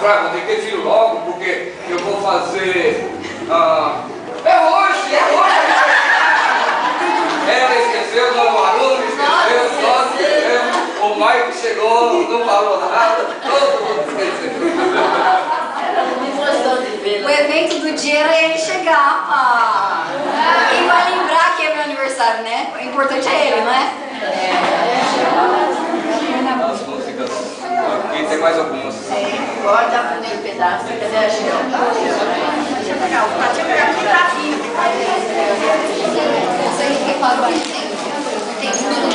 vou ter que ter filho logo, porque eu vou fazer... É hoje! Ela esqueceu, o aluno esqueceu, nós esquecemos, o Mike chegou, não falou nada, todo mundo esqueceu. O evento do dia era ele chegar. E vai lembrar que é meu aniversário, né? O importante é ele, não é? As músicas, aqui tem mais algumas. Corta o primeiro pedaço, cadê a gente? Deixa eu pegar o pratinho, pegar aqui, tá aqui. Você reparou aí? Tem tudo no